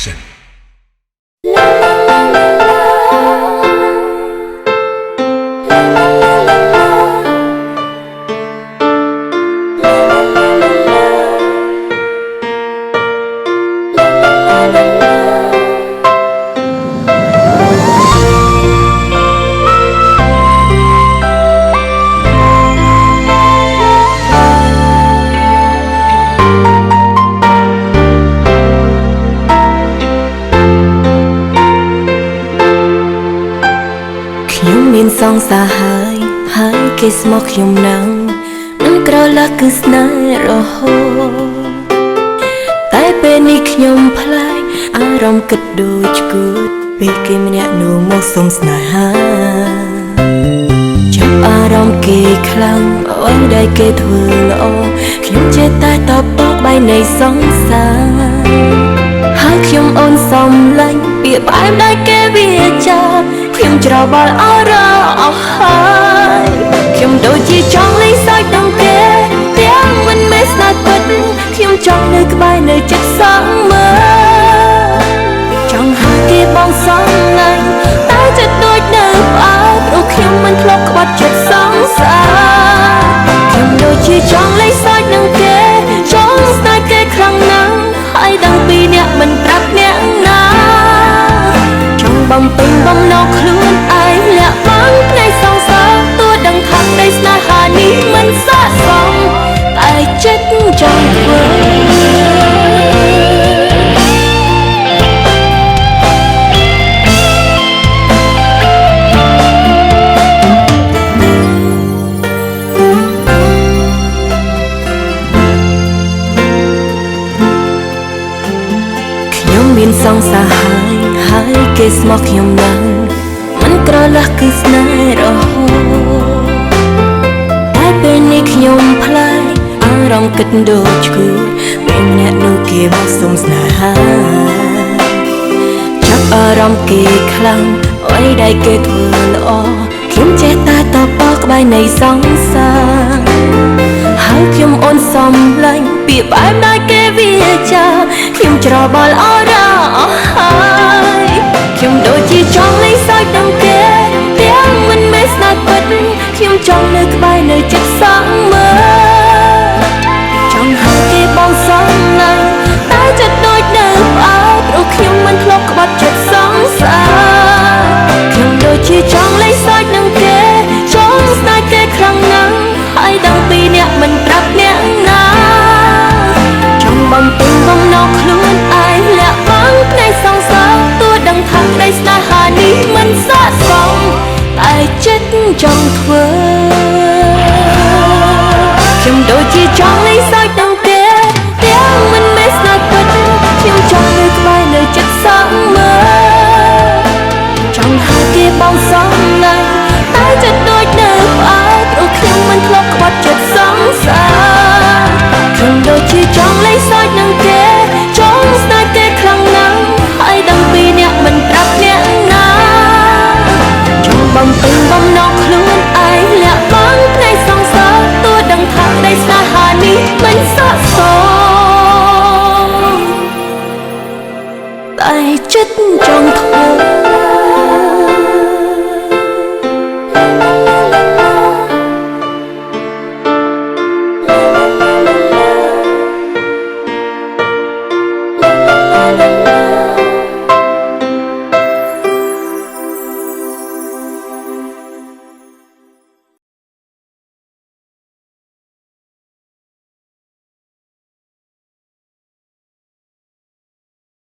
Production មានសងសាហើយគេស្មោះខ្ញុំនឹងមិនក្រឡាស់គឺស្នេហ៍រហូតតែពេលនេះខ្ញុំផ្លាយអារម្មណ៍គិតដូចឈួតពេលគេម្នាក់នោះមកសុំស្នេហាចាប់អារម្មណ៍គេខ្លាំងអ្វីដែលគេធ្វើល្អខ្ញុំចេះតែតបតបៃនៃសងសាហើយខ្ញុំអូនសំឡាញ់ពាក្យផ្អែមដែលគេវាចាខ្ញុំច្របល់អរអស់ហើយខ្ញុំដូចជាចង់លេងសើចនឹងគេទាំងមិនមែនស្នេហ៍ពិតខ្ញុំចង់នៅក្បែរនៅចិត្តសងមើលចង់ហៅគេបងសងឡាញ់តែចិត្តដូចនៅផ្អើលព្រោះខ្ញុំមិនធ្លាប់ក្បត់ចិត្តសងសាខ្ញុំដូចជាចង់លេងសើចនឹងគេចង់ស្នេហ៍គេខ្លាំងណាស់ហើយដឹងពីអ្នកមិនប្រាប់អ្នកណាចង់បំពេញបំណងខ្លួនឯងលាក់បាំងផ្នែកសងសាទោះដឹងថាក្តីស្នេហានេះមិនស័ក្តិសមតែចិត្តចង់ធ្វើមានសងសាហើយគេស្មោះខ្ញុំនឹងមិនក្រឡាស់គឺស្នេហ៍រហូតតែពេលនេះខ្ញុំផ្លាយអារម្មណ៍គិតដូចឈួតពេលម្នាក់នោះគេមកសុំស្នេហាចាប់អារម្មណ៍គេខ្លាំងអ្វីដែលគេធ្វើល្អខ្ញុំចេះតែតបក្បែរនៃសងសាហើយខ្ញុំអូនសំឡាញ់ពាក្យផ្អែមដែលគេវាចាខ្ញុំច្របល់អរអស់ហើយខ្ញុំដូចជាចង់លេងសើចនឹងគេទាំងមិនមែនស្នេហ៍ពិតខ្ញុំចង់នៅក្បែរនៅចិត្តសងមើលចង់ហៅគេបងសងឡាញ់តែចិត្តដូចនៅផ្អើលព្រោះខ្ញុំមិនធ្លាប់ក្បត់ចិត្តសងសាខ្ញុំដូចជាចង់លេងសើចនឹងគេចង់ស្នេហ៍គេខ្លាំងណាស់ហើយដឹងពីអ្នកមិនប្រាប់អ្នកណាចង់បំពេញបំណងខ្លួនឯងលាក់បាំងផ្នែកសងសាទោះដឹងថាក្តីស្នេហានេះមិនស័ក្តិសមតែចិត្តចង់ធ្វើខ្ញុំដូចជាចង់លេងសើចនឹងគេទាំងមិនមែនស្នេហ៍ពិតខ្ញុំចង់នៅក្បែរនៅចិត្តសងមើលចង់ហៅគេបងសងឡាញ់តែចិត្តដូចនៅផ្អើលព្រោះខ្ញុំមិនធ្លាប់ក្បត់ចិត្តសងសាខ្ញុំដូចជាចង់លេងសើចនឹងគេចង់ស្នេហ៍គេខ្លាំងណាស់ហើយដឹងពីអ្នកមិនប្រាប់អ្នកណាចង់បំពេញបំណងខ្លួនឯងលាក់បាំងផ្នែកសងសាទោះដឹងថាក្តីស្នេហានេះមិនស័ក្តិសមតែចិត្តចង់